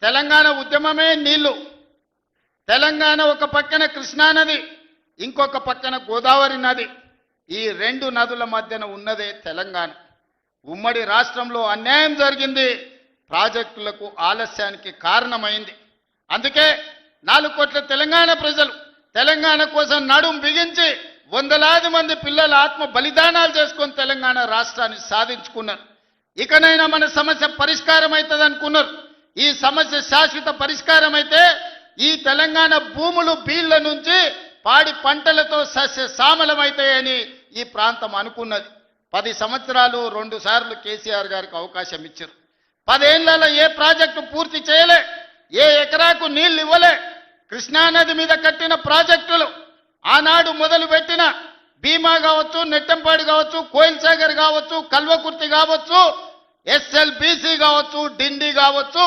తెలంగాణ ఉద్యమమే నీళ్లు. తెలంగాణ ఒక పక్కన కృష్ణా నది, ఇంకొక పక్కన గోదావరి నది. ఈ రెండు నదుల మధ్యన ఉన్నదే తెలంగాణ. ఉమ్మడి రాష్ట్రంలో అన్యాయం జరిగింది, ప్రాజెక్టులకు ఆలస్యానికి కారణమైంది. అందుకే 4 కోట్ల తెలంగాణ ప్రజలు తెలంగాణ కోసం నడుం బిగించి వందలాది మంది పిల్లల ఆత్మ బలిదానాలు చేసుకొని తెలంగాణ రాష్ట్రాన్ని సాధించుకున్నారు. ఇకనైనా మన సమస్య పరిష్కారం అవుతుంది అనుకున్నారు. ఈ సమస్య శాశ్వత పరిష్కారం అయితే ఈ తెలంగాణ భూములు బీళ్ల నుంచి పాడి పంటలతో సస్య సామలమవుతాయని ఈ ప్రాంతం అనుకున్నది. 10 సంవత్సరాలు 2 సార్లు కేసీఆర్ గారికి అవకాశం ఇచ్చారు. 10 ఏళ్లలో ఏ ప్రాజెక్టు పూర్తి చేయలే, ఏ ఎకరాకు నీళ్లు ఇవ్వలే. కృష్ణానది మీద కట్టిన ప్రాజెక్టులు ఆనాడు మొదలుపెట్టిన భీమా కావచ్చు, నెట్టంపాడు కావచ్చు, కోయిల్ సాగర్ కావచ్చు, కల్వకుర్తి కావచ్చు, ఎస్ఎల్బీసీ కావచ్చు, డిండి కావచ్చు,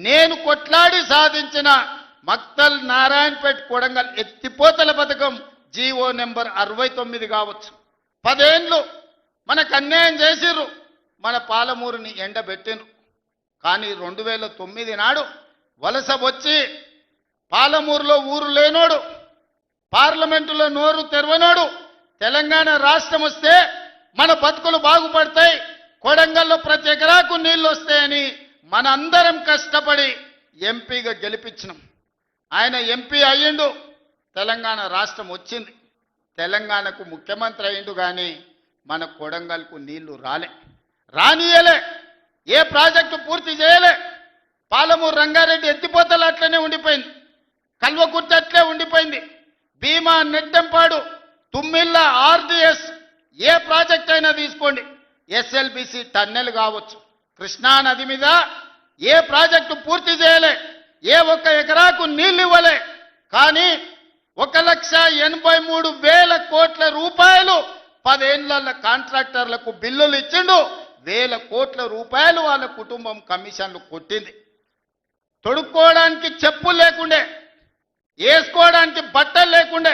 నేను కొట్లాడి సాధించిన మక్తల్ నారాయణపేట్ కొడంగల్ ఎత్తిపోతల పథకం జీవో నెంబర్ 69 కావచ్చు. 10 ఏళ్ళు మనకు అన్యాయం చేసిర్రు, మన పాలమూరుని ఎండబెట్టిండ్రు. కానీ 2009 నాడు వలస వచ్చి పాలమూరులో ఊరు లేనోడు, పార్లమెంటులో నోరు తెరవనోడు తెలంగాణ రాష్ట్రం వస్తే మన బతుకులు బాగుపడతాయి, కొడంగల్లో ప్రతి ఎకరాకు నీళ్లు వస్తాయని మనందరం కష్టపడి ఎంపీగా గెలిపించినాం. ఆయన ఎంపీ అయ్యిండు, తెలంగాణ రాష్ట్రం వచ్చింది, తెలంగాణకు ముఖ్యమంత్రి అయ్యిండు. కానీ మన కొడంగల్కు నీళ్లు రానియలే, ఏ ప్రాజెక్టు పూర్తి చేయలే. పాలమూరు రంగారెడ్డి ఎత్తిపోతలు అట్లనే ఉండిపోయింది, కల్వకుర్తి అట్లే ఉండిపోయింది. భీమా, నెట్టంపాడు, తుమ్మిళ్ళ, ఆర్డిఎస్ ఏ ప్రాజెక్ట్ అయినా తీసుకోండి, ఎస్ఎల్బిసి టన్నెల్ కావచ్చు, కృష్ణా నది మీద ఏ ప్రాజెక్టు పూర్తి చేయలే, ఏ ఒక్క ఎకరాకు నీళ్ళు ఇవ్వలే. కానీ 1,83,000 కోట్ల రూపాయలు 10 ఏళ్ల కాంట్రాక్టర్లకు బిల్లులు ఇచ్చిండు. 1,000 కోట్ల రూపాయలు వాళ్ళ కుటుంబం కమిషన్లు కొట్టింది. తొడుక్కోవడానికి చెప్పులు లేకుండే, వేసుకోవడానికి బట్టలు లేకుండే,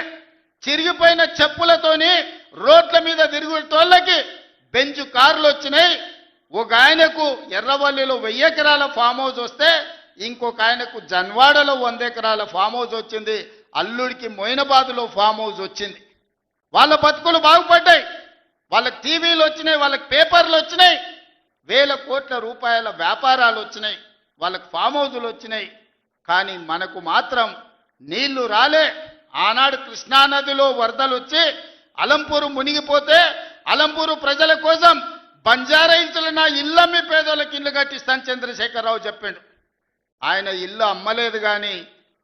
చిరిగిపోయిన చెప్పులతోని రోడ్ల మీద తిరుగుతోళ్ళకి బెంచ్ కార్లు వచ్చినాయి. ఒక ఆయనకు ఎర్రవల్లిలో 1000 ఎకరాల ఫామ్ హౌస్ వస్తే ఇంకొక ఆయనకు జన్వాడలో 100 ఎకరాల ఫామ్ హౌస్ వచ్చింది. అల్లుడికి మొయినాబాద్లో ఫామ్ హౌస్ వచ్చింది. వాళ్ళ బతుకులు బాగుపడ్డాయి, వాళ్ళకి టీవీలు వచ్చినాయి, వాళ్ళకి పేపర్లు వచ్చినాయి, 1,000 కోట్ల రూపాయల వ్యాపారాలు వచ్చినాయి, వాళ్ళకి ఫామ్ హౌజులు వచ్చినాయి. కానీ మనకు మాత్రం నీళ్లు రాలే. ఆనాడు కృష్ణానదిలో వరదలు వచ్చి అలంపూరు మునిగిపోతే అలంపూరు ప్రజల కోసం బంజారాయిల్స్లో నా ఇల్లమ్మి పేదోళ్ళకి ఇల్లు కట్టిస్తాను చంద్రశేఖరరావు చెప్పిండు. ఆయన ఇల్లు అమ్మలేదు, కానీ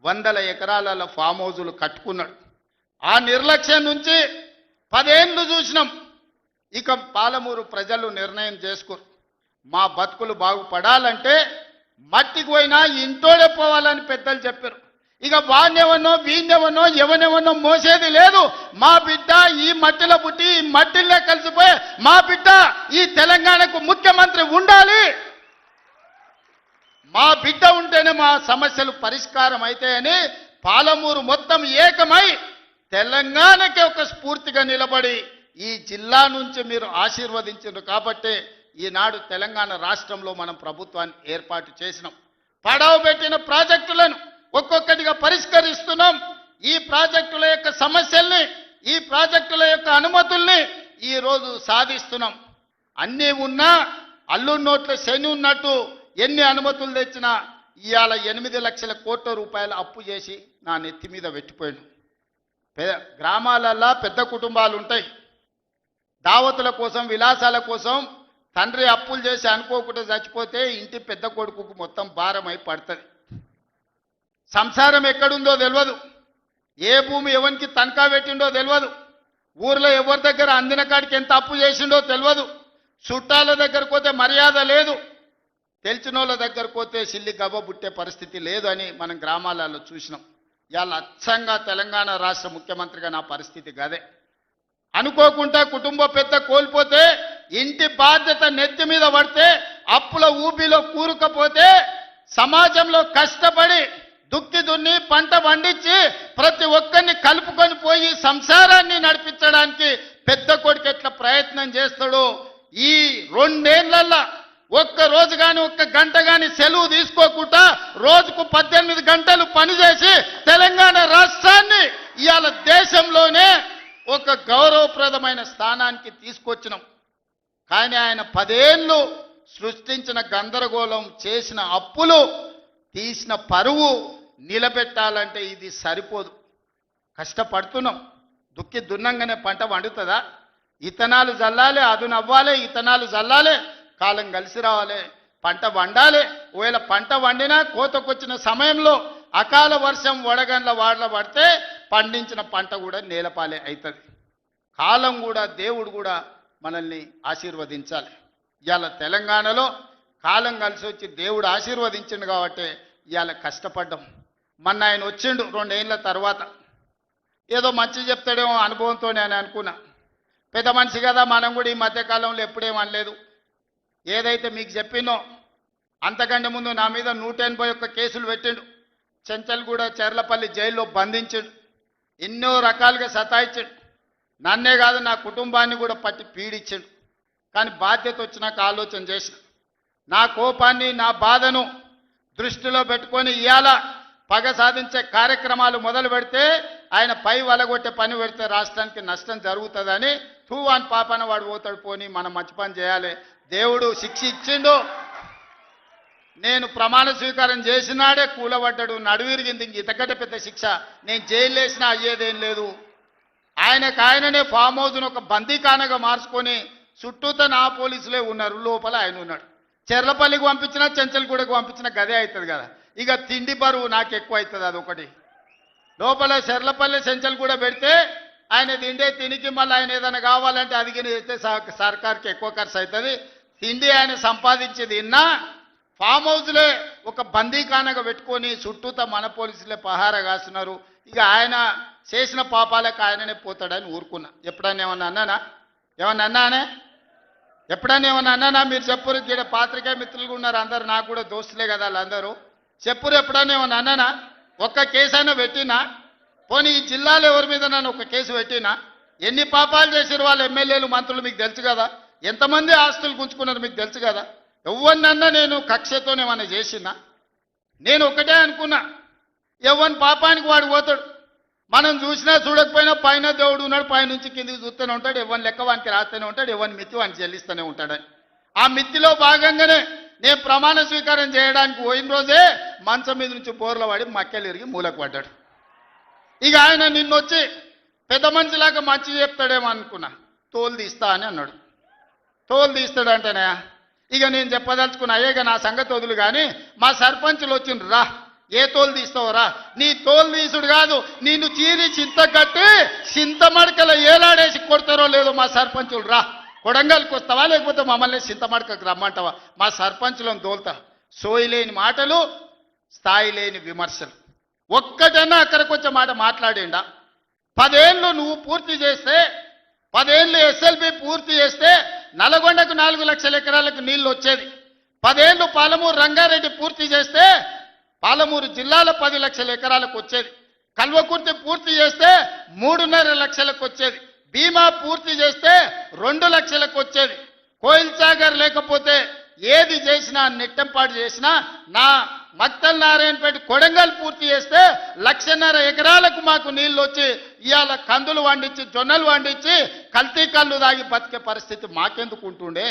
100 ఎకరాల ఫామ్ హౌజులు కట్టుకున్నాడు. ఆ నిర్లక్ష్యం నుంచి 10 ఏళ్ళు చూసినాం. ఇక పాలమూరు ప్రజలు నిర్ణయం చేసుకోరు, మా బతుకులు బాగుపడాలంటే మట్టికి పోయినా ఇంటోడే పోవాలని పెద్దలు చెప్పారు. ఇక వాణ్యవనో వీణ్యవనో ఎవనెవనో మోసేది లేదు. మా బిడ్డ ఈ మట్టిలో పుట్టి ఈ మట్టిలో కలిసిపోయి మా బిడ్డ ఈ తెలంగాణకు ముఖ్యమంత్రి ఉండాలి, మా బిడ్డ ఉంటేనే మా సమస్యలు పరిష్కారం అవుతాయని పాలమూరు మొత్తం ఏకమై తెలంగాణకి ఒక స్ఫూర్తిగా నిలబడి ఈ జిల్లా నుంచి మీరు ఆశీర్వదించారు. కాబట్టి ఈనాడు తెలంగాణ రాష్ట్రంలో మనం ప్రభుత్వాన్ని ఏర్పాటు చేసినాం. పడవ పెట్టిన ప్రాజెక్టులను ఒక్కొక్కటిగా పరిష్కరిస్తున్నాం. ఈ ప్రాజెక్టుల యొక్క సమస్యల్ని, ఈ ప్రాజెక్టుల యొక్క అనుమతుల్ని ఈరోజు సాధిస్తున్నాం. అన్నీ ఉన్నా అల్లు నోట్ల శని ఉన్నట్టు ఎన్ని అనుమతులు తెచ్చినా ఇవాళ 8 లక్షల కోట్ల రూపాయలు అప్పు చేసి నా నెత్తి మీద పెట్టిపోయాడు. గ్రామాలల్లో పెద్ద కుటుంబాలు ఉంటాయి, దావతుల కోసం విలాసాల కోసం తండ్రి అప్పులు చేసి అనుకోకుండా చచ్చిపోతే ఇంటి పెద్ద కొడుకుకు మొత్తం భారం అయి పడుతుంది. సంసారం ఎక్కడుందో తెలియదు, ఏ భూమి ఎవరికి తనఖా పెట్టిండో తెలియదు, ఊర్లో ఎవరి దగ్గర అందిన కాడికి ఎంత అప్పు చేసిండో తెలియదు, చుట్టాల దగ్గరకు పోతే మర్యాద లేదు, తెలిసిన వాళ్ళ దగ్గరకు పోతే సిల్లి గవ్వ బుట్టే పరిస్థితి లేదు అని మనం గ్రామాలలో చూసినాం. ఇవాళ అచ్చంగా తెలంగాణ రాష్ట్ర ముఖ్యమంత్రిగా నా పరిస్థితి గదే. అనుకోకుండా కుటుంబ పెద్ద కోల్పోతే, ఇంటి బాధ్యత నెత్తి మీద పడితే, అప్పుల ఊబిలో కూరుకపోతే, సమాజంలో కష్టపడి దుక్కి దున్ని పంట పండించి ప్రతి ఒక్కరిని కలుపుకొని పోయి సంసారాన్ని నడిపించడానికి పెద్ద కొడుకు ఎట్లా ప్రయత్నం చేస్తాడో, ఈ 2 ఏళ్లలో ఒక్క రోజు కానీ ఒక్క గంట కానీ సెలవు తీసుకోకుండా రోజుకు 18 గంటలు పనిచేసి తెలంగాణ రాష్ట్రాన్ని ఇవాళ దేశంలోనే ఒక గౌరవప్రదమైన స్థానానికి తీసుకొచ్చినాం. కానీ ఆయన 10 ఏళ్ళు సృష్టించిన గందరగోళం, చేసిన అప్పులు, తీసిన పరువు నిలబెట్టాలంటే ఇది సరిపోదు. కష్టపడుతున్నాం. దుక్కి దున్నంగానే పంట వండుతుందా? ఇత్తనాలు జల్లాలి, అదును అవ్వాలి, ఇత్తనాలు జల్లాలి, కాలం కలిసి రావాలి, పంట వండాలి. ఒకవేళ పంట వండినా కోతకొచ్చిన సమయంలో అకాల వర్షం వడగండ్ల వాడల పడితే పండించిన పంట కూడా నేలపాలే అవుతుంది. కాలం కూడా, దేవుడు కూడా మనల్ని ఆశీర్వదించాలి. ఇవాళ తెలంగాణలో కాలం కలిసి వచ్చి దేవుడు ఆశీర్వదించిండు కాబట్టి ఇవాళ కష్టపడ్డాం. మొన్న ఆయన వచ్చిండు 2 ఏళ్ళ తర్వాత. ఏదో మంచి చెప్తాడేమో అనుభవంతో నేను అనుకున్నా. పెద్ద మనిషి కదా, మనం కూడా ఈ మధ్యకాలంలో ఎప్పుడేం అనలేదు. ఏదైతే మీకు చెప్పినో అంతకంటే ముందు నా మీద 181 కేసులు పెట్టిండు. చెంచల్గూడ, చెర్లపల్లి జైల్లో బంధించాడు. ఎన్నో రకాలుగా సతాయించాడు. నన్నే కాదు, నా కుటుంబాన్ని కూడా పట్టి పీడించాడు. కానీ బాధ్యత వచ్చినాక ఆలోచన చేసిన, నా కోపాన్ని, నా బాధను దృష్టిలో పెట్టుకొని ఇవాళ పగ సాధించే కార్యక్రమాలు మొదలు పెడితే, ఆయన పై వలగొట్టే పని పెడితే రాష్ట్రానికి నష్టం జరుగుతుందని తూవాన్ పాపన వాడు పోతాడు, పోని మనం మంచి పని చేయాలి. దేవుడు శిక్ష ఇచ్చిండు. నేను ప్రమాణ స్వీకారం చేసినాడే కూలబడ్డాడు, నడువిరిగింది. ఇంక ఇంతకంటే పెద్ద శిక్ష నేను జైలు వేసినా అయ్యేదేం లేదు. ఆయననే ఫామ్ హౌస్ను ఒక బందీఖానగా మార్చుకొని చుట్టూతో నా పోలీసులే ఉన్నారు, లోపల ఆయన ఉన్నాడు. చెర్లపల్లికి పంపించినా, చెంచల్గూడకు పంపించినా గదే అవుతుంది కదా. ఇక తిండి బరువు నాకు ఎక్కువ అవుతుంది. అదొకటి. లోపల చెర్లపల్లి, చెంచల్గూడ పెడితే ఆయన తిండే తినికి మళ్ళీ ఆయన ఏదైనా కావాలంటే అది చేస్తే సర్కార్కి ఎక్కువ ఖర్చు అవుతుంది. తిండి ఆయన సంపాదించేది ఇన్నా ఫామ్ హౌస్లే ఒక బందీఖానగా పెట్టుకొని చుట్టూతో మన పోలీసులే పహారా కాస్తున్నారు. ఇక ఆయన చేసిన పాపాలకు ఆయననే పోతాడని ఊరుకున్నా. ఎప్పుడన్నా ఏమన్నా అన్నానా? ఎప్పుడన్నా ఏమన్నా అన్నానా? మీరు చెప్పురు. ఇక్కడ పాత్రికేయ మిత్రులు ఉన్నారు అందరు, నాకు కూడా దోస్తులే కదా వాళ్ళందరూ. చెప్పురు, ఎప్పుడన్నా ఏమన్నా అన్నానా? ఒక్క కేసు అయినా పెట్టినా? పోనీ ఈ జిల్లాలో ఎవరి మీద నన్ను ఒక కేసు పెట్టినా? ఎన్ని పాపాలు చేసారు వాళ్ళ ఎమ్మెల్యేలు, మంత్రులు మీకు తెలుసు కదా. ఎంతమంది ఆస్తులు గుంజుకున్నారు మీకు తెలుసు కదా. ఎవరినన్నా నేను కక్షతోనేమన్నా చేసినా? నేను ఒకటే అనుకున్నా, ఎవరి పాపానికి వాడు పోతాడు. మనం చూసినా చూడకపోయినా పైన దేవుడు ఉన్నాడు, పైనుంచి కిందికి చూస్తూనే ఉంటాడు. ఎవరిని లెక్క వానికి రాస్తూనే ఉంటాడు, ఎవరిని మిత్తి వానికి చెల్లిస్తూనే ఉంటాడని. ఆ మిత్తిలో భాగంగానే నేను ప్రమాణ స్వీకారం చేయడానికి పోయిన రోజే మంచం మీద నుంచి బోర్ల పడి మక్కెలు ఇరిగి మూలకు పడ్డాడు. ఇక ఆయన నిన్నొచ్చి పెద్ద మనిషిలాగా మంచి చెప్తాడేమో అనుకున్నా. తోలు తీస్తా అని అన్నాడు. తోలు తీస్తాడంటేనే ఇక నేను చెప్పదలుచుకున్నా, అయ్యేగా నా సంగతి వదులు కానీ మా సర్పంచులు వచ్చిండ్రు, రా ఏ తోలు తీస్తావురా? నీ తోలు తీసుడు కాదు, నిన్ను చీరి చింత కట్టి చింతమడకల ఏలాడేసి కొడతారో లేదో మా సర్పంచులు, రా కొడంగల్కి వస్తావా లేకపోతే మమ్మల్ని చింతమడకకు రమ్మంటావా? మా సర్పంచులను తోలుతా. సోయి లేని మాటలు, స్థాయి లేని విమర్శలు. ఒక్కటన్నా అక్కడికి వచ్చే మాట మాట్లాడిండా? 10 ఏళ్ళు నువ్వు పూర్తి చేస్తే, 10 ఏళ్ళు ఎస్ఎల్బి పూర్తి చేస్తే నల్గొండకు 4 లక్షల ఎకరాలకు నీళ్లు వచ్చేది. 10 ఏళ్ళు పాలమూరు రంగారెడ్డి పూర్తి చేస్తే పాలమూరు జిల్లాలో 10 లక్షల ఎకరాలకు వచ్చేది. కల్వకుర్తి పూర్తి చేస్తే 3.5 లక్షలకు వచ్చేది. భీమా పూర్తి చేస్తే 2 లక్షలకు వచ్చేది. కోయిల్ సాగర్ లేకపోతే ఏది చేసినా, నెట్టంపాటు చేసినా, నా మక్తల్ నారాయణపేట కొడంగల్ పూర్తి చేస్తే 1.5 ఎకరాలకు మాకు నీళ్ళు వచ్చి ఇవాళ కందులు వండించి, జొన్నలు వండించి, కల్తీ కళ్ళు దాగి బతికే పరిస్థితి మాకెందుకు ఉంటుండే?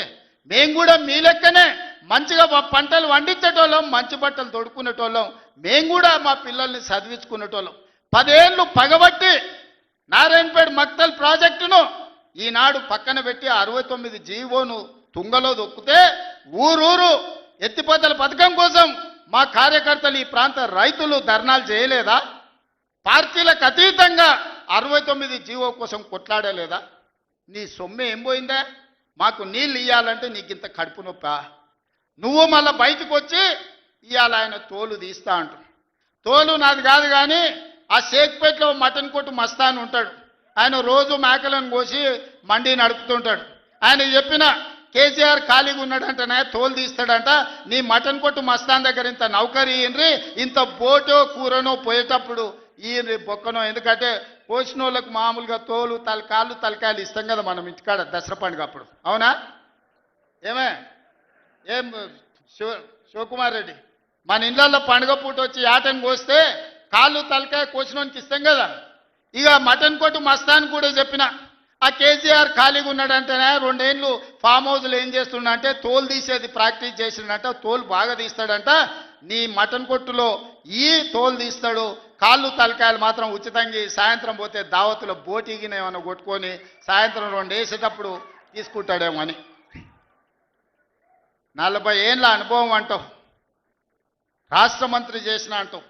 మేము కూడా మీ లెక్కనే మంచిగా పంటలు వండించేటోళ్ళం, మంచి బట్టలు తొడుక్కునేటోళ్ళం. మేము కూడా మా పిల్లల్ని చదివించుకునేటోళ్ళం. 10 ఏళ్ళు పగబట్టి నారాయణపేట మక్తల్ ప్రాజెక్టును ఈనాడు పక్కన పెట్టి 69 జీవోను తుంగలో దొక్కితే ఊరూరు ఎత్తిపోతల పథకం కోసం మా కార్యకర్తలు, ఈ ప్రాంత రైతులు ధర్నాలు చేయలేదా? పార్టీలకు అతీతంగా 69 జీవో కోసం కొట్లాడలేదా? నీ సొమ్మె ఏం పోయిందా? మాకు నీళ్ళు ఇవ్వాలంటే నీకు ఇంత కడుపు నొప్పా? నువ్వు మళ్ళీ బయటకు వచ్చి ఇవాళ ఆయన తోలు తీస్తా అంటు. తోలు నాది కాదు కానీ ఆ షేక్పేటలో మటన్ కొట్టు మస్తాన్ ఉంటాడు. ఆయన రోజు మేకలను కోసి మండి నడుపుతుంటాడు. ఆయన చెప్పిన కేసీఆర్ ఖాళీగా ఉన్నాడంటనే తోలు తీస్తాడంట. నీ మటన్ కొట్టు మస్తాన్ దగ్గర ఇంత నౌకరీ ఇయ్యండ్రి, ఇంత బోటో కూరనో పోయేటప్పుడు ఈయన బొక్కనో. ఎందుకంటే కోసిన వాళ్ళకు మామూలుగా తోలు, తలకాయలు ఇస్తాం కదా మనం ఇంటికాడ దసరా పండుగ అప్పుడు. అవునా? ఏం శివకుమార్ రెడ్డి మన ఇళ్ళల్లో పండుగ పూట వచ్చి యాటను కోస్తే కాళ్ళు తలకాయ కోసినోనికి ఇస్తాం కదా. ఇక మటన్ కొట్టు మస్తాన్ కూడా చెప్పిన ఆ కేసీఆర్ ఖాళీగా ఉన్నాడంటేనే 2 ఏళ్ళు ఫామ్ హౌస్లో ఏం చేస్తుండంటే తోలు తీసేది ప్రాక్టీస్ చేసిండంట. తోలు బాగా తీస్తాడంట. నీ మటన్ కొట్టులో ఈ తోలు తీస్తాడు, కాళ్ళు తలకాయలు మాత్రం ఉచితంగా సాయంత్రం పోతే దావతులో బోటిగిన ఏమైనా కొట్టుకొని సాయంత్రం 2 వేసేటప్పుడు తీసుకుంటాడేమో అని. 40 ఏళ్ళ అనుభవం అంటావు, రాష్ట్ర మంత్రి చేసిన అంటావు,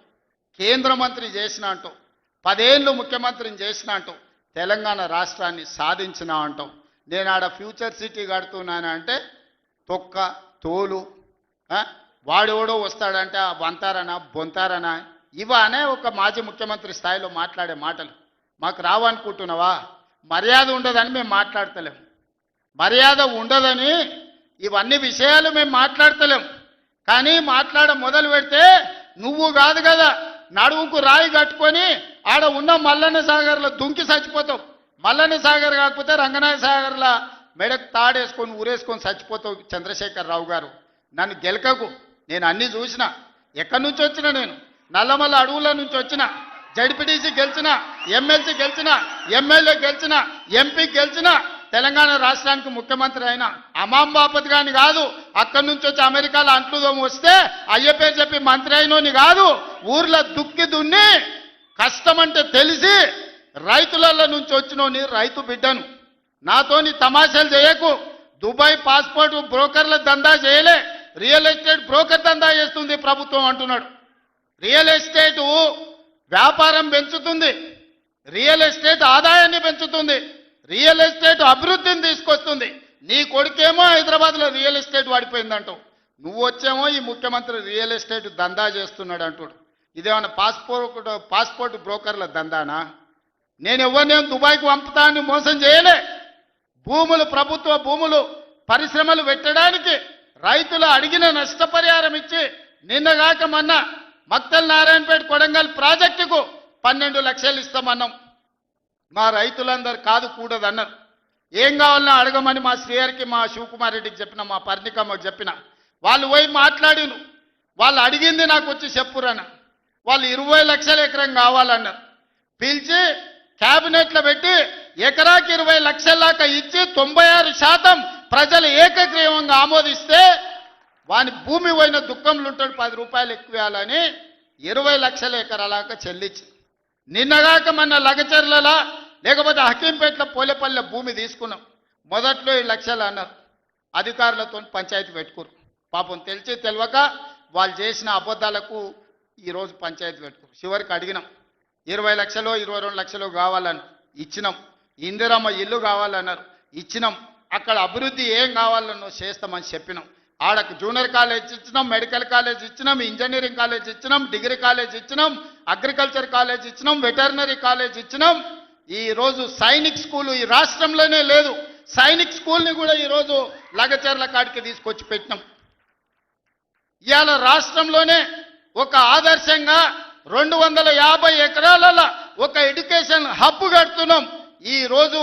కేంద్ర మంత్రి చేసిన అంటావు, 10 ఏళ్ళు ముఖ్యమంత్రిని చేసిన అంటావు, తెలంగాణ రాష్ట్రాన్ని సాధించిన అంటావు. నేను ఆడ ఫ్యూచర్ సిటీ కడుతున్నాను అంటే తొక్క తోలు వాడెవడో వస్తాడంటే వంతారనా బొంతారనా ఇవనే ఒక మాజీ ముఖ్యమంత్రి స్థాయిలో మాట్లాడే మాటలు. మాకు రావనుకుంటున్నావా? మర్యాద ఉండదని మేము మాట్లాడతలేం. మర్యాద ఉండదని ఇవన్నీ విషయాలు మేము మాట్లాడతలేం. కానీ మాట్లాడ మొదలు పెడితే నువ్వు కాదు కదా నడువుకు రాయి కట్టుకొని ఆడ ఉన్న మల్లన్న సాగర్లో దుంకి చచ్చిపోతావు. మల్లన్న సాగర్ కాకపోతే రంగనాయ సాగర్లో మెడకు తాడేసుకొని ఊరేసుకొని చచ్చిపోతావు. చంద్రశేఖరరావు గారు నన్ను గెలకకు. నేను అన్నీ చూసిన. ఎక్కడి నుంచి వచ్చిన నేను నల్లమల్ల అడవుల నుంచి వచ్చిన. జడ్పీటీసీ గెలిచిన, ఎమ్మెల్సీ గెలిచిన, ఎమ్మెల్యే గెలిచిన, ఎంపీ గెలిచిన, తెలంగాణ రాష్ట్రానికి ముఖ్యమంత్రి అయినా అమాం బాపత్ గాని కాదు. అక్కడి నుంచి వచ్చి అమెరికాలో అంట్లుదోమ వస్తే అయ్య పేరు చెప్పి మంత్రి అయినోని కాదు. ఊర్లో దుక్కి దున్ని కష్టమంటే తెలిసి రైతులలో నుంచి వచ్చినోని రైతు బిడ్డను. నాతోని తమాషాలు చేయకు. దుబాయ్ పాస్పోర్ట్ బ్రోకర్ల దందా చేయలే, రియల్ ఎస్టేట్ బ్రోకర్ దందా చేస్తుంది ప్రభుత్వం అంటున్నాడు. రియల్ ఎస్టేట్ వ్యాపారం పెంచుతుంది, రియల్ ఎస్టేట్ ఆదాయాన్ని పెంచుతుంది, రియల్ ఎస్టేట్ అభివృద్ధిని తీసుకొస్తుంది. నీ కొడుకేమో హైదరాబాద్లో రియల్ ఎస్టేట్ వాడిపోయిందంటావు. నువ్వు వచ్చేమో ఈ ముఖ్యమంత్రి రియల్ ఎస్టేట్ దందా చేస్తున్నాడు అంటాడు. ఇదేమన్నా పాస్పోర్ట్ బ్రోకర్ల దందానా? నేను ఎవరినేం దుబాయ్కి పంపుతా అని మోసం చేయలే. భూములు, ప్రభుత్వ భూములు పరిశ్రమలు పెట్టడానికి రైతులు అడిగిన నష్టపరిహారం ఇచ్చి నిన్నగాక మొన్న మక్తల్ నారాయణపేట కొడంగల్ ప్రాజెక్టుకు 12 లక్షలు ఇస్తామన్నాం. మా రైతులందరూ కాదు కూడదన్నారు. ఏం కావాలన్నా అడగమని మా శ్రీహరికి, మా శివకుమార్ రెడ్డికి చెప్పిన, మా పర్ణికమ్మకు చెప్పిన. వాళ్ళు పోయి మాట్లాడిను. వాళ్ళు అడిగింది నాకు వచ్చి చెప్పురన్న. వాళ్ళు 20 లక్షల ఎకరం కావాలన్నారు. పిలిచి క్యాబినెట్లో పెట్టి ఎకరాకి 20 లక్షల దాకా ఇచ్చి 96% ప్రజలు ఏకగ్రీవంగా ఆమోదిస్తే వాని భూమి పోయిన దుఃఖంలో ఉంటాడు 10 రూపాయలు ఎక్కువ ఇవ్వాలని 20 లక్షల ఎకరాలాగా చెల్లించి నిన్నగాక మన లగచర్లలో లేకపోతే హకీంపేటలో పోలేపల్లె భూమి తీసుకున్నాం. మొదట్లో 7 లక్షలు అన్నారు. అధికారులతో పంచాయతీ పెట్టుకోరు. పాపం తెలిసి తెలియక వాళ్ళు చేసిన అబద్ధాలకు ఈరోజు పంచాయతీ పెట్టుకోరు. చివరికి అడిగినాం 20 లక్షలు 22 లక్షలు కావాలని ఇచ్చినాం. ఇందిరమ్మ ఇల్లు కావాలన్నారు, ఇచ్చినాం. అక్కడ అభివృద్ధి ఏం కావాలన్నో చేస్తామని చెప్పినాం. ఆడకు జూనియర్ కాలేజ్ ఇచ్చినాం, మెడికల్ కాలేజ్ ఇచ్చినాం, ఇంజనీరింగ్ కాలేజ్ ఇచ్చినాం, డిగ్రీ కాలేజ్ ఇచ్చినాం, అగ్రికల్చర్ కాలేజ్ ఇచ్చినాం, వెటర్నరీ కాలేజ్ ఇచ్చినాం. ఈరోజు సైనిక్ స్కూలు ఈ రాష్ట్రంలోనే లేదు. సైనిక్ స్కూల్ని కూడా ఈరోజు లగచర్ల కాడికి తీసుకొచ్చి పెట్టినాం. ఇవాళ రాష్ట్రంలోనే ఒక ఆదర్శంగా 250 ఎకరాలలో ఒక ఎడ్యుకేషన్ హబ్ కడుతున్నాం. ఈరోజు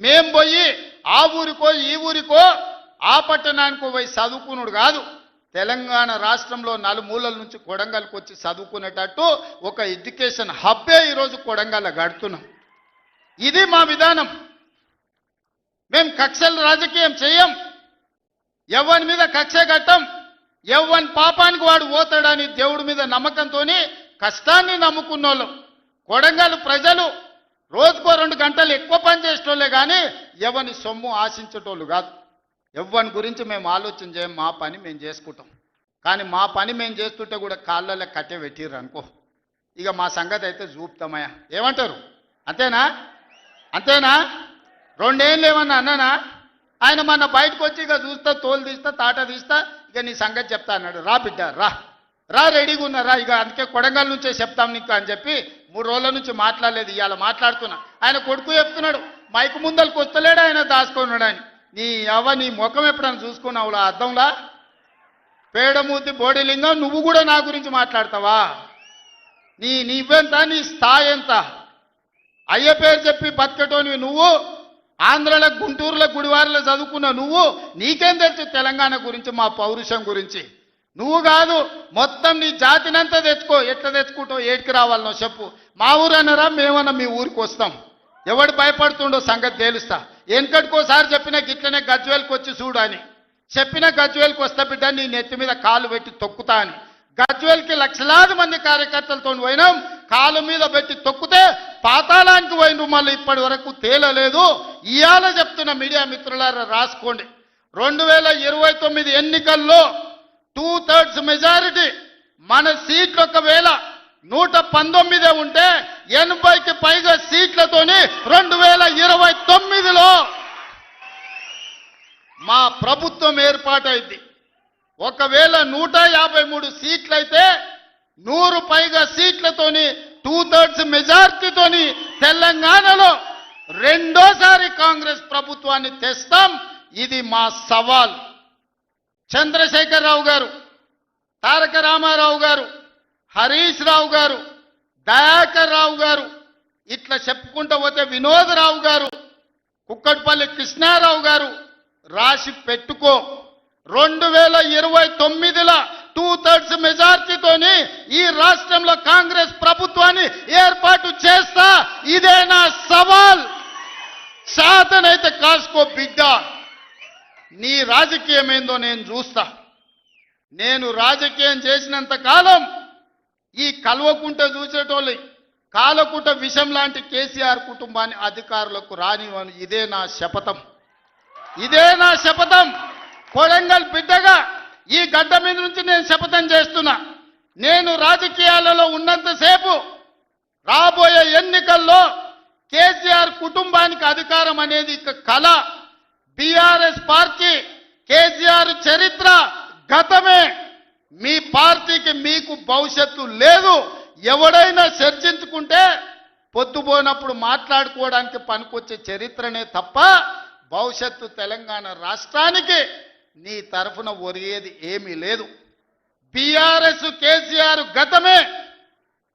మేం పోయి ఆ ఊరికో ఈ ఊరికో ఆ పట్టణానికో పోయి చదువుకున్నాడు కాదు. తెలంగాణ రాష్ట్రంలో నలుమూలల నుంచి కొడంగల్కి వచ్చి చదువుకునేటట్టు ఒక ఎడ్యుకేషన్ హబ్బే ఈరోజు కొడంగల్ కడుతున్నాం. ఇది మా విధానం. మేము కక్షల రాజకీయం చేయం. ఎవరి మీద కక్ష కట్టం. ఎవరి పాపానికి వాడు పోతాడని దేవుడి మీద నమ్మకంతో కష్టాన్ని నమ్ముకున్నోళ్ళం. కొడంగల్ ప్రజలు రోజుకో 2 గంటలు ఎక్కువ పని చేసేటోళ్ళే కానీ ఎవరిని సొమ్ము ఆశించేటోళ్ళు కాదు. ఎవరి గురించి మేము ఆలోచన చేయం. మా పని మేము చేసుకుంటాం. కానీ మా పని మేము చేస్తుంటే కూడా కాళ్ళలో కట్టె పెట్టిర్రు అనుకో, ఇక మా సంగతి అయితే చూపుతామయ్యా. ఏమంటారు? అంతేనా? అంతేనా? 2 ఏళ్ళు ఏమన్నా అన్నానా? ఆయన మన బయటకు వచ్చి ఇక చూస్తా, తోలు తీస్తా, తాట తీస్తా, ఇక నీ సంగతి చెప్తా అన్నాడు. రా బిడ్డ రా రా, రెడీగా ఉన్నారా? ఇక అందుకే కొడంగల్ నుంచే చెప్తాం నీకు అని చెప్పి 3 రోజుల నుంచి మాట్లాడలేదు. ఇవాళ మాట్లాడుతున్నా. ఆయన కొడుకు చెప్తున్నాడు మైకు ముందలకు వస్తలేడు, ఆయన దాచుకున్నాడు. ఆయన నీ ముఖం ఎప్పుడైనా చూసుకున్నావులా అద్దంలా? పేడమూతి బోడిలింగం, నువ్వు కూడా నా గురించి మాట్లాడతావా? నీవెంత, నీ స్థాయి ఎంత? అయ్య పేరు చెప్పి బతికటోనివి నువ్వు. ఆంధ్రలో గుంటూరులో గుడివారిలో చదువుకున్న నువ్వు, నీకేం తెలుసు తెలంగాణ గురించి, మా పౌరుషం గురించి? నువ్వు కాదు మొత్తం నీ జాతినంతా తెచ్చుకో. ఎట్లా తెచ్చుకుంటావు, ఏడికి రావాలనో చెప్పు. మా ఊరు అన్నారా, మేమన్నా మీ ఊరికి వస్తాం. ఎవడు భయపడుతుండో సంగతి తేలుస్తా. వెనకటికోసారి చెప్పిన గిట్లనే గజ్వేల్కి వచ్చి చూడు అని చెప్పిన, గజ్వేల్కి వస్తా బిడ్డ నీ నెత్తి మీద కాలు పెట్టి తొక్కుతా అని. గజ్వేల్కి లక్షలాది మంది కార్యకర్తలతో పోయినాం, కాలు మీద పెట్టి తొక్కితే పాతాళానికి పోయిన మళ్ళీ ఇప్పటి వరకు తేలలేదు. ఇవాళ చెప్తున్న మీడియా మిత్రులారా రాసుకోండి, 2029 ఎన్నికల్లో 2/3 మెజారిటీ మన సీట్లు ఒకవేళ 119 ఉంటే 80కి పైగా సీట్లతోని 2029లో మా ప్రభుత్వం ఏర్పాటైంది. ఒకవేళ 153 సీట్లయితే 100 పైగా సీట్లతోని 2/3 మెజార్టీతోని తెలంగాణలో రెండోసారి కాంగ్రెస్ ప్రభుత్వాన్ని తెస్తాం. ఇది మా సవాల్. చంద్రశేఖరరావు గారు, తారక రామారావు గారు, హరీష్ రావు గారు, దయాకర్ రావు గారు, ఇట్లా చెప్పుకుంటూ పోతే వినోదరావు గారు, కుక్కట్పల్లి కృష్ణారావు గారు, రాసి పెట్టుకో. 2029లో 2/3 మెజార్టీతోని ఈ రాష్ట్రంలో కాంగ్రెస్ ప్రభుత్వాన్ని ఏర్పాటు చేస్తా. ఇదే నా సవాల్. శాతనైతే కాసుకో బిడ్డ. నీ రాజకీయం ఏందో నేను చూస్తా. నేను రాజకీయం చేసినంత కాలం ఈ కల్వకుంట చూసేటోళ్ళు కాలకుంట విషం లాంటి కేసీఆర్ కుటుంబాన్ని అధికారులకు రానివ్వను. ఇదే నా శపథం, ఇదే నా శపథం. కొడంగల్ బిడ్డగా ఈ గడ్డ మీద నుంచి నేను శపథం చేస్తున్నా. నేను రాజకీయాలలో ఉన్నంతసేపు రాబోయే ఎన్నికల్లో కేసీఆర్ కుటుంబానికి అధికారం అనేది ఇక కళ. బీఆర్ఎస్ పార్టీ, కేసీఆర్ చరిత్ర గతమే. మీ పార్టీకి మీకు భవిష్యత్తు లేదు. ఎవడైనా చర్చించుకుంటే పొద్దుపోయినప్పుడు మాట్లాడుకోవడానికి పనికొచ్చే చరిత్రనే తప్ప భవిష్యత్తు తెలంగాణ రాష్ట్రానికి నీ తరఫున ఒరిగేది ఏమీ లేదు. బీఆర్ఎస్ కేసీఆర్ గతమే,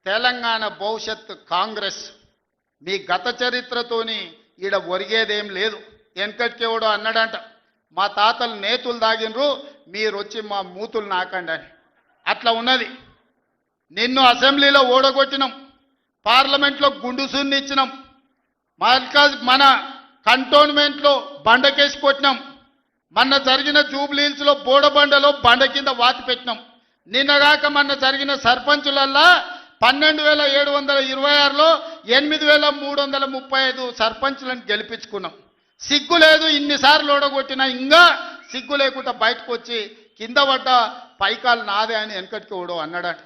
తెలంగాణ భవిష్యత్తు కాంగ్రెస్. మీ గత చరిత్రతోని ఈడ ఒరిగేదేం లేదు. వెనకటికెవడో అన్నాడంట, మా తాతలు నేతులు దాగినరు, మీరు వచ్చి మా మూతులు నాకండి అని. అట్లా ఉన్నది. నిన్ను అసెంబ్లీలో ఓడగొట్టినాం, పార్లమెంట్లో గుండు సున్ని ఇచ్చినాం, మన కంటోన్మెంట్లో బండకేసి కొట్టినాం, మొన్న జరిగిన జూబ్లీహిల్స్లో బోడబండలో బండ కింద వాతి పెట్టినాం. నిన్నగాక మొన్న జరిగిన సర్పంచులల్లా 12,726లో 8,335 సర్పంచులను గెలిపించుకున్నాం. సిగ్గు లేదు, ఇన్నిసార్లు ఓడగొట్టినా ఇంకా సిగ్గు లేకుండా బయటకు వచ్చి కింద పడ్డ పైకాలు నాదే అని వెనకటికి ఓడో అన్నాడట.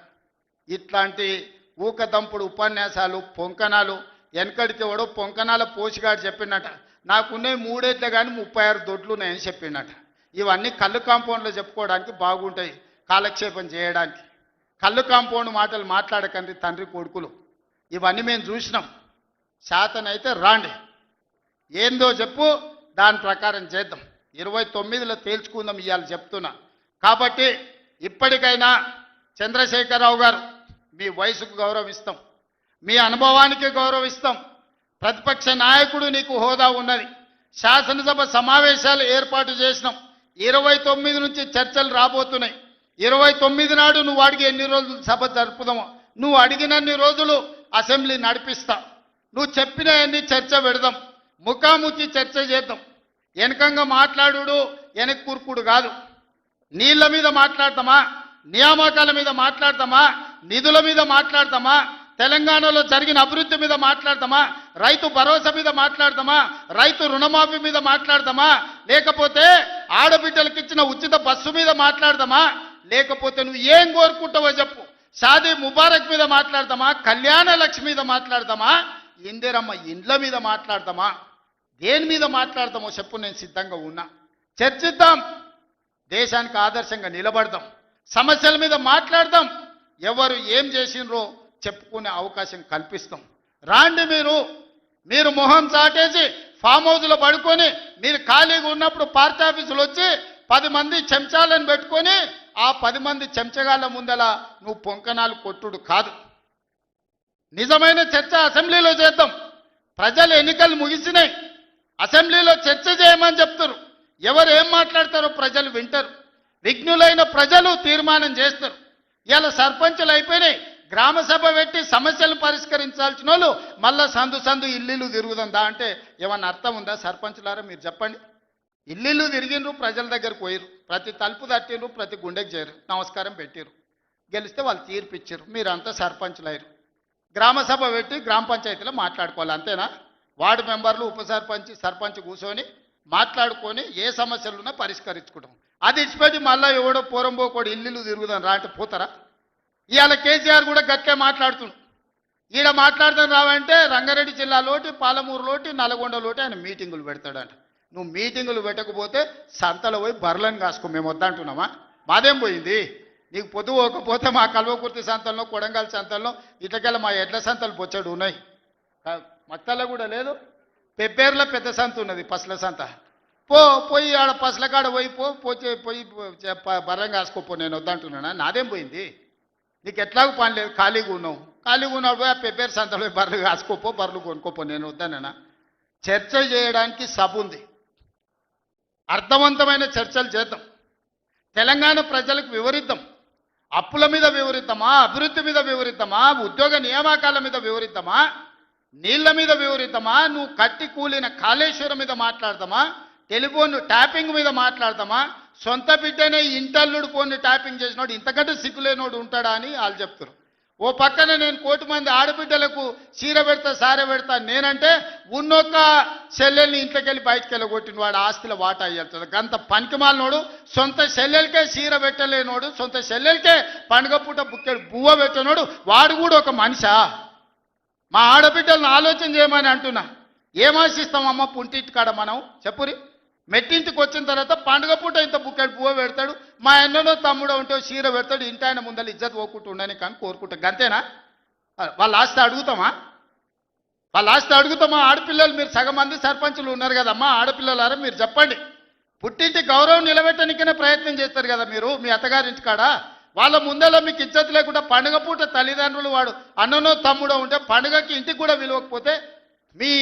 ఇట్లాంటి ఊకదంపుడు ఉపన్యాసాలు, పొంకనాలు వెనకడికి ఓడో పొంకనాల పోషిగాడు చెప్పినట. నాకున్నాయి 3 ఏళ్ళే కానీ 36 దొడ్లు ఉన్నాయని చెప్పిండట. ఇవన్నీ కళ్ళు కాంపౌండ్లో చెప్పుకోవడానికి బాగుంటాయి, కాలక్షేపం చేయడానికి. కళ్ళు కాంపౌండ్ మాటలు మాట్లాడకండి తండ్రి కొడుకులు. ఇవన్నీ మేము చూసినాం. శాతనైతే రాండి, ఏందో చెప్పు, దాని ప్రకారం చేద్దాం. 29లో తేల్చుకుందాం ఇవాళ చెప్తున్నా. కాబట్టి ఇప్పటికైనా చంద్రశేఖరరావు గారు, మీ వయసుకు గౌరవిస్తాం, మీ అనుభవానికి గౌరవిస్తాం. ప్రతిపక్ష నాయకుడు నీకు హోదా ఉన్నది. శాసనసభ సమావేశాలు ఏర్పాటు చేసినాం. 29 నుంచి చర్చలు రాబోతున్నాయి. 29 నాడు నువ్వు అడిగి ఎన్ని రోజులు సభ జరుపుదామో, నువ్వు అడిగినన్ని రోజులు అసెంబ్లీ నడిపిస్తా. నువ్వు చెప్పిన అన్ని చర్చ పెడదాం, ముఖాముఖి చర్చ చేద్దాం. వెనకంగా మాట్లాడు వెనక్కి కూర్కుడు కాదు. నీళ్ల మీద మాట్లాడతామా, నియామకాల మీద మాట్లాడతామా, నిధుల మీద మాట్లాడతామా, తెలంగాణలో జరిగిన అభివృద్ధి మీద మాట్లాడతామా, రైతు భరోసా మీద మాట్లాడతామా, రైతు రుణమాఫీ మీద మాట్లాడతామా, లేకపోతే ఆడబిడ్డలకు ఇచ్చిన ఉచిత బస్సు మీద మాట్లాడతామా, లేకపోతే నువ్వు ఏం కోరుకుంటావో చెప్పు, షాదీ ముబారక్ మీద మాట్లాడతామా, కళ్యాణ లక్ష్మి మీద మాట్లాడతామా, ఇందిరమ్మ ఇండ్ల మీద మాట్లాడతామా, దేని మీద మాట్లాడతామో చెప్పు, నేను సిద్ధంగా ఉన్నా. చర్చిద్దాం, దేశానికి ఆదర్శంగా నిలబడదాం, సమస్యల మీద మాట్లాడదాం, ఎవరు ఏం చేసినరో చెప్పుకునే అవకాశం కల్పిస్తాం. రాండి, మీరు మొహం చాటేసి ఫామ్ హౌస్లో పడుకొని మీరు ఖాళీగా ఉన్నప్పుడు పార్టీ ఆఫీసులు వచ్చి 10 మంది చెంచాలను పెట్టుకొని ఆ 10 మంది చెంచగాళ్ళ ముందల నువ్వు పొంకనాలు కొట్టుడు కాదు. నిజమైన చర్చ అసెంబ్లీలో చేద్దాం. ప్రజలు ఎన్నికలు ముగిసినాయి, అసెంబ్లీలో చర్చ చేయమని చెప్తారు. ఎవరు ఏం మాట్లాడతారో ప్రజలు వింటారు. విఘ్నులైన ప్రజలు తీర్మానం చేస్తారు. ఇలా సర్పంచులు అయిపోయినాయి. గ్రామ సభ పెట్టి సమస్యలు పరిష్కరించాల్సిన వాళ్ళు మళ్ళా సందు సందు ఇల్లు తిరుగుతుందా అంటే ఏమన్నా అర్థం ఉందా? సర్పంచులారా మీరు చెప్పండి. ఇల్లు తిరిగిండ్రు, ప్రజల దగ్గరకు పోయిరు, ప్రతి తలుపు తట్టిండ్రు, ప్రతి గుండెకి చేరు, నమస్కారం పెట్టిరు, గెలిస్తే వాళ్ళు తీర్పిచ్చారు, మీరంతా సర్పంచులు అయ్యారు. గ్రామ సభ పెట్టి గ్రామ పంచాయతీలో మాట్లాడుకోవాలి, అంతేనా? వార్డు మెంబర్లు, ఉప సర్పంచ్, సర్పంచ్ కూర్చొని మాట్లాడుకొని ఏ సమస్యలున్నా పరిష్కరించుకుంటాం. అది ఇచ్చిపెట్టి మళ్ళీ ఎవడో పోరంబోకోడు ఇల్లు తిరుగుదాం రా అంటే పోతారా? ఇవాళ కేసీఆర్ కూడా గట్టిగా మాట్లాడుతున్నాడు. ఈడ మాట్లాడదాం రావంటే రంగారెడ్డి జిల్లాలోటి, పాలమూరులోటి, నల్గొండలోటి ఆయన మీటింగులు పెడతాడంట. నువ్వు మీటింగులు పెట్టకపోతే సంతలో పోయి బర్లను కాసుకో, మేము వద్దంటున్నామా? మాదేం పోయింది? నీకు పొద్దు పోకపోతే మా కల్వకుర్తి సంతల్లో, కొడంగల్ సంతల్లో, ఇట్లకెళ్ళ మా ఎడ్ల సంతలు బొచ్చడు ఉన్నాయి. మత్తల్లో కూడా లేదు. పెబ్బేర్లో పెద్ద సంత ఉన్నది, పసల సంత. పోయి ఆడ పసల కాడ పోయి బర్రం కాసుకోపో, నేను వద్దంటున్నానా? నాదేం పోయింది? నీకు ఎట్లాగూ పని లేదు, ఖాళీగా ఉన్నావు. ఖాళీగా ఉన్నాడు పోయి ఆ పెబ్బేరు సంతలో బర్రెలు కాసుకోపో, బర్రెలు కొనుక్కోపో, నేను వద్దానేనా? చర్చ చేయడానికి సభ ఉంది, అర్థవంతమైన చర్చలు చేద్దాం, తెలంగాణ ప్రజలకు వివరిద్దాం. అప్పుల మీద వివరిద్దామా, అభివృద్ధి మీద వివరిద్దామా, ఉద్యోగ నియామకాల మీద వివరిద్దామా, నీళ్ల మీద వివరిద్దామా, నువ్వు కట్టి కూలిన కాళేశ్వరం మీద మాట్లాడదామా, టెలిఫోన్ ట్యాపింగ్ మీద మాట్లాడదామా, సొంత బిడ్డనే ఇంటల్లుడు ఫోన్ని ట్యాపింగ్ చేసినోడు ఇంతకంటే సిగ్గులేనోడు ఉంటాడా అని వాళ్ళు చెప్తారు. ఓ పక్కన నేను 1 కోటి మంది ఆడబిడ్డలకు చీర పెడతా, సారె పెడతా నేనంటే ఉన్నొక్క చెల్లెల్ని ఇంట్లోకి వెళ్ళి బయటకు వెళ్ళగొట్టిన వాడు ఆస్తిలో వాటా అయ్యేస్తుంది. గంత పనికిమాలినోడు, సొంత చెల్లెలకే చీర పెట్టలేనోడు, సొంత చెల్లెలకే పండుగ పూట బుక్కెడు బువ్వ పెట్టినోడు వాడు కూడా ఒక మనిషా? మా ఆడబిడ్డలను ఆలోచన చేయమని అంటున్నా. ఏం ఆశిస్తామమ్మ పుంటింటి కాడ మనం? చెప్పురి. మెట్టింటికి వచ్చిన తర్వాత పండుగ పూట ఇంత బుక్కెడు పువ్వ పెడతాడు, మా ఎన్నో తమ్ముడో ఉంటే చీర పెడతాడు, ఇంటి ఆయన ముందర ఇజ్జత్ పోకుంటూ ఉండని కానీ కోరుకుంటాం. గంతేనా? వాళ్ళ ఆస్తి అడుగుతామా? వాళ్ళ ఆస్తి అడుగుతామా? ఆడపిల్లలు మీరు సగం మంది సర్పంచులు ఉన్నారు కదమ్మా, ఆడపిల్లలారా మీరు చెప్పండి. పుట్టింటి గౌరవం నిలబెట్టడానికనే ప్రయత్నం చేస్తారు కదా మీరు మీ అత్తగారింటి కాడ. వాళ్ళ ముందర మీకు ఇజ్జత్ లేకుండా పండుగ పూట తల్లిదండ్రులు వాడు అన్ననో తమ్ముడో ఉంటే పండుగకి ఇంటికి కూడా విలువకపోతే మీ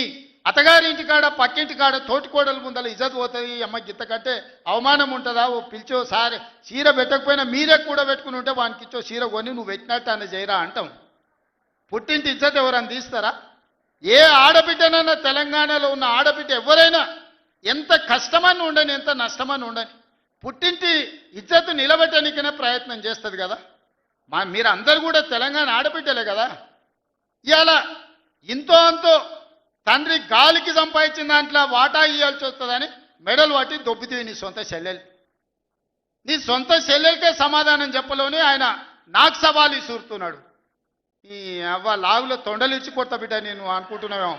అత్తగారి ఇంటి కాడ, పక్కింటి కాడ, తోటికోడల ముందర ఇజ్జత్ పోతుంది. అమ్మ గిత్త కంటే అవమానం ఉంటుందా? ఓ పిలిచో సారి చీర పెట్టకపోయినా మీరే కూడా పెట్టుకుని ఉంటే వానికి ఇచ్చో చీర కొని నువ్వు పెట్టినట్టు అని చేయరా అంటాం. పుట్టింటి ఇజ్జత్ ఎవరైనా తీస్తారా? ఏ ఆడబిడ్డనైనా, తెలంగాణలో ఉన్న ఆడబిడ్డ ఎవరైనా ఎంత కష్టమని ఉండని, ఎంత నష్టమని ఉండని, పుట్టింటి ఇజ్జత్ నిలబెట్టడానికనే ప్రయత్నం చేస్తుంది కదా. మీరు అందరు కూడా తెలంగాణ ఆడబిడ్డలే కదా. ఇవాళ ఇంతో అంతో తండ్రి గాలికి సంపాదించిన దాంట్లో వాటా ఇవ్వాల్సి వస్తుందని మెడలు పట్టి దొబ్బితీవి నీ సొంత చెల్లెలు. నీ సొంత చెల్లెలకే సమాధానం చెప్పలోని ఆయన నాకు సవాలు ఇసురుతున్నాడు. ఈ అవ్వ లాగులో తొండలు ఇచ్చి కొడతా బిడ్డ నేను అనుకుంటున్నావేమో.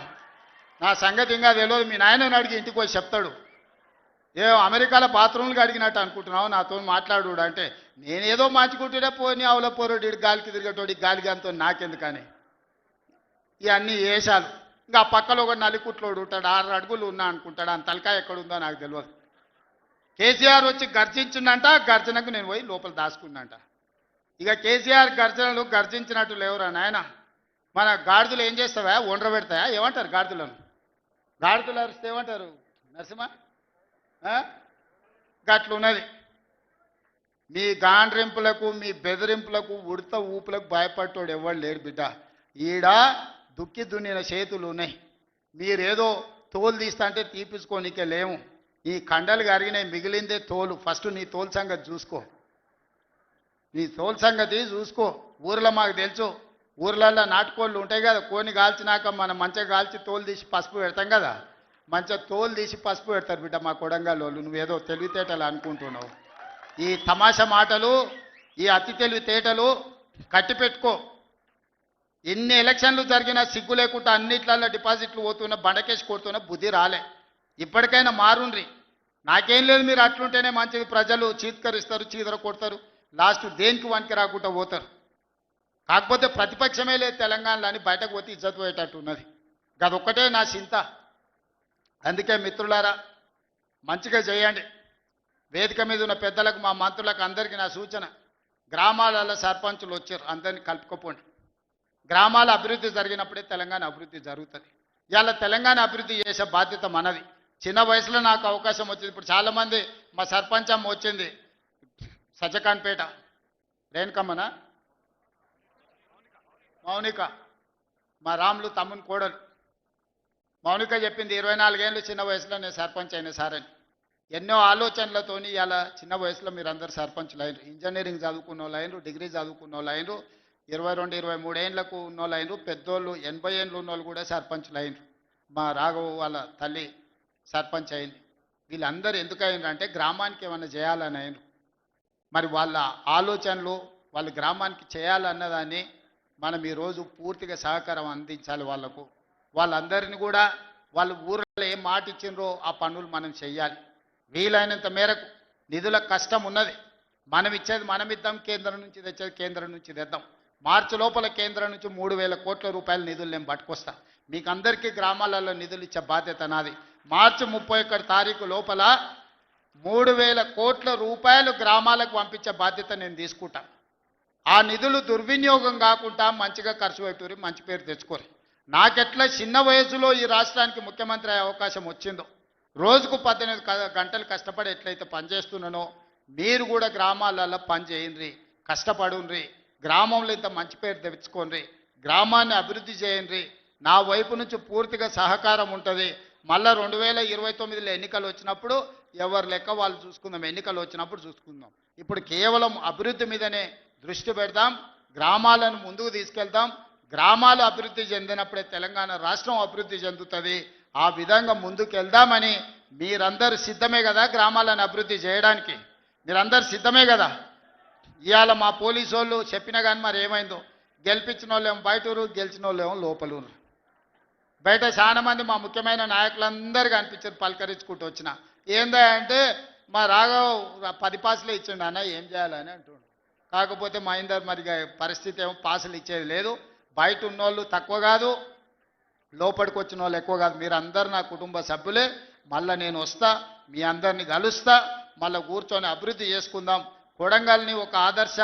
నా సంగతి ఇంకా తెలియదు, మీ నాయనని అడిగి ఇంటికి పోయి చెప్తాడు. ఏ అమెరికాలో బాత్రూమ్లు అడిగినట్టు అనుకుంటున్నావు నాతో మాట్లాడు అంటే, నేనేదో మార్చుకుంటుండే పోనీ అవల పోరోడు గాలికి తిరిగేటోడి గాలికి అంతో నాకెందుకని ఇవన్నీ వేషాలు. ఇంకా పక్కలో ఒక నలికుట్లోడు ఉంటాడు, 6 అడుగులు ఉన్నా అనుకుంటాడు, ఆ తలకాయ ఎక్కడుందో నాకు తెలియదు. కేసీఆర్ వచ్చి గర్జించిందంట, గర్జనకు నేను పోయి లోపల దాచుకున్నంట. ఇక కేసీఆర్ గర్జనలు గర్జించినట్టు లేవురా నాయన. మన గాడిదలు ఏం చేస్తావా? ఒండ్ర పెడతాయా? ఏమంటారు గాడిదలను? గాడిదలు అరిస్తే ఏమంటారు నరసింహ? గట్లున్నది. మీ గాండ్రింపులకు, మీ బెదిరింపులకు, ఉడత ఊపులకు భయపడ్డాడు ఎవరు లేడు బిడ్డ. ఈడ దుక్కి దున్నిన చేతులు ఉన్నాయి. మీరేదో తోలు తీస్తా అంటే తీపించుకోనికే లేము. ఈ కండలు కరిగినాయి, మిగిలిందే తోలు. ఫస్ట్ నీ తోలు సంగతి చూసుకో, నీ తోలు సంగతి చూసుకో. ఊర్లో మాకు తెలుసు, ఊర్లల్లో నాటుకోళ్ళు ఉంటాయి కదా, కోని కాల్చినాక మనం మంచిగా కాల్చి తోలు తీసి పసుపు పెడతాం కదా, మంచిగా తోలు తీసి పసుపు పెడతారు బిడ్డ మా కొడంగల్ వాళ్ళు. నువ్వేదో తెలివితేటలు అనుకుంటున్నావు. ఈ తమాషా మాటలు, ఈ అతి తెలివితేటలు కట్టి పెట్టుకో. ఎన్ని ఎలక్షన్లు జరిగినా సిగ్గు లేకుండా అన్నిట్లలో డిపాజిట్లు పోతున్నా, బండకేసి కొడుతున్నా బుద్ధి రాలే. ఇప్పటికైనా మారుండ్రి. నాకేం లేదు, మీరు అట్లుంటేనే మంచిది. ప్రజలు చీత్కరిస్తారు, చీదర కొడతారు, లాస్ట్ దేనికి వనికి రాకుండా పోతారు. కాకపోతే ప్రతిపక్షమే లేదు తెలంగాణలో అని బయటకు పోతే ఇజ్జత్ పోయేటట్టు ఉన్నది. అదొక్కటే నా చింత. అందుకే మిత్రులారా మంచిగా చేయండి. వేదిక మీద ఉన్న పెద్దలకు, మా మంత్రులకు అందరికీ నా సూచన, గ్రామాలలో సర్పంచులు వచ్చారు, అందరినీ కలుపుకోపోండి. గ్రామాల అభివృద్ధి జరిగినప్పుడే తెలంగాణ అభివృద్ధి జరుగుతుంది. ఇవాళ తెలంగాణ అభివృద్ధి చేసే బాధ్యత మనది. చిన్న వయసులో నాకు అవకాశం వచ్చింది. ఇప్పుడు చాలామంది మా సర్పంచ్ అమ్మ వచ్చింది, సజ్జకాన్పేట రేణుకమ్మనా మౌనిక మా రాములు తమ్ముని కోడలు మౌనిక చెప్పింది 24 ఏళ్ళు చిన్న వయసులో నేను సర్పంచ్ అయిన సార్ అని. ఎన్నో ఆలోచనలతోని ఇలా చిన్న వయసులో మీరు అందరు సర్పంచ్లు అయినరు. ఇంజనీరింగ్ చదువుకున్న వాళ్ళు అయినరు, డిగ్రీ చదువుకున్న వాళ్ళు అయినరు, 22, 23 ఏళ్ళకు ఉన్న వాళ్ళు అయినరు, పెద్దోళ్ళు 80 ఏళ్ళు ఉన్న వాళ్ళు కూడా సర్పంచ్లు అయినరు. మా రాఘవ వాళ్ళ తల్లి సర్పంచ్ అయింది. వీళ్ళందరూ ఎందుకు అయినరు అంటే గ్రామానికి ఏమైనా చేయాలని అయినరు. మరి వాళ్ళ ఆలోచనలు వాళ్ళ గ్రామానికి చేయాలన్నదాన్ని మనం ఈరోజు పూర్తిగా సహకారం అందించాలి వాళ్ళకు. వాళ్ళందరినీ కూడా వాళ్ళ ఊర్లో ఏం మాట ఇచ్చిండ్రో ఆ పనులు మనం చెయ్యాలి. వీలైనంత మేరకు నిధుల కష్టం ఉన్నది. మనం ఇచ్చేది మనం ఇద్దాం, కేంద్రం నుంచి తెచ్చేది కేంద్రం నుంచి తెద్దాం. మార్చి లోపల కేంద్రం నుంచి 3,000 కోట్ల రూపాయల నిధులు నేను పట్టుకొస్తా. మీకు అందరికీ గ్రామాలలో నిధులు ఇచ్చే బాధ్యత నాది. మార్చి 31 తారీఖు లోపల 3,000 కోట్ల రూపాయలు గ్రామాలకు పంపించే బాధ్యత నేను తీసుకుంటా. ఆ నిధులు దుర్వినియోగం కాకుండా మంచిగా ఖర్చు పెట్టుకుని మంచి పేరు తెచ్చుకోరు. నాకెట్లా చిన్న వయసులో ఈ రాష్ట్రానికి ముఖ్యమంత్రి అయ్యే అవకాశం వచ్చిందో, రోజుకు 18 గంటలు కష్టపడి ఎట్లయితే పనిచేస్తున్నానో మీరు కూడా గ్రామాలలో పని చేయండి, కష్టపడుండ్రి, గ్రామంలో ఇంత మంచి పేరు తెచ్చుకోండి, గ్రామాన్ని అభివృద్ధి చేయండి. నా వైపు నుంచి పూర్తిగా సహకారం ఉంటుంది. మళ్ళీ 2029లో ఎన్నికలు వచ్చినప్పుడు ఎవరి లెక్క వాళ్ళు చూసుకుందాం, ఎన్నికలు వచ్చినప్పుడు చూసుకుందాం. ఇప్పుడు కేవలం అభివృద్ధి మీదనే దృష్టి పెడదాం, గ్రామాలను ముందుకు తీసుకెళ్దాం. గ్రామాలు అభివృద్ధి చెందినప్పుడే తెలంగాణ రాష్ట్రం అభివృద్ధి చెందుతుంది. ఆ విధంగా ముందుకు వెళ్దామని మీరందరూ సిద్ధమే కదా గ్రామాలను అభివృద్ధి చేయడానికి? మీరందరూ సిద్ధమే కదా? ఇవాళ మా పోలీసు వాళ్ళు చెప్పినా కానీ మరి ఏమైందో, గెలిపించిన వాళ్ళేమో బయటూరు, గెలిచిన వాళ్ళేమో లోపలూరు. బయట చాలా మంది మా ముఖ్యమైన నాయకులందరూ కనిపించారు, పలకరించుకుంటూ వచ్చిన. ఏందా అంటే మా రాఘవ్ 10 పాసులే ఇచ్చిండు అన్న, ఏం చేయాలని అంటుండు. కాకపోతే మా ఇందరు మరి పరిస్థితి ఏమో పాసులు ఇచ్చేది లేదు. బయట ఉన్నోళ్ళు తక్కువ కాదు, లోపలికి వచ్చిన వాళ్ళు ఎక్కువ కాదు. మీరు అందరు నా కుటుంబ సభ్యులే. మళ్ళీ నేను వస్తా, మీ అందరిని కలుస్తా, మళ్ళీ కూర్చొని అభివృద్ధి చేసుకుందాం. కొడంగల్ని ఒక ఆదర్శ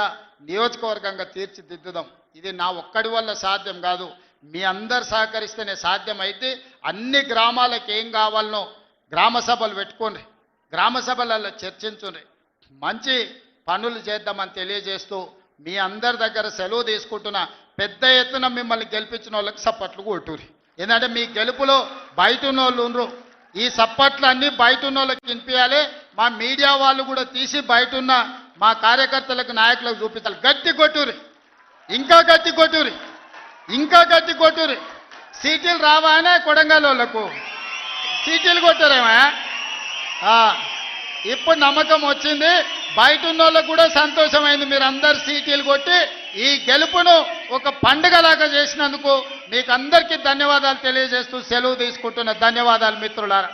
నియోజకవర్గంగా తీర్చిదిద్దుదాం. ఇది నా ఒక్కడి వల్ల సాధ్యం కాదు, మీ అందరు సహకరిస్తేనే సాధ్యం. అయితే అన్ని గ్రామాలకు ఏం కావాలనో గ్రామ సభలు పెట్టుకోండి, గ్రామ సభలలో చర్చించుండ్రి, మంచి పనులు చేద్దామని తెలియజేస్తూ మీ అందరి దగ్గర సెలవు తీసుకుంటున్నా. పెద్ద ఎత్తున మిమ్మల్ని గెలిపించిన వాళ్ళకి సప్పట్లు కొట్టురి. ఎందుకంటే మీ గెలుపులో బయట ఉన్న వాళ్ళు ఉండరు. ఈ సప్పట్లు అన్నీ బయట ఉన్న వాళ్ళకి వినిపించాలి. మా మీడియా వాళ్ళు కూడా తీసి బయట ఉన్న మా కార్యకర్తలకు, నాయకులకు చూపించాలి. గట్టి కొట్టురి, ఇంకా గట్టి కొట్టురి, ఇంకా గట్టి కొట్టురి. సీటీలు రావానే కొడంగల్ వాళ్ళకు సీటీలు కొట్టారేమా? ఇప్పుడు నమ్మకం వచ్చింది, బయట ఉన్న వాళ్ళకు కూడా సంతోషమైంది. మీరు అందరు సీటీలు కొట్టి ఈ గెలుపును ఒక పండుగలాగా చేసినందుకు మీకు అందరికీ ధన్యవాదాలు తెలియజేస్తూ సెలవు తీసుకుంటున్న. ధన్యవాదాలు మిత్రులారా.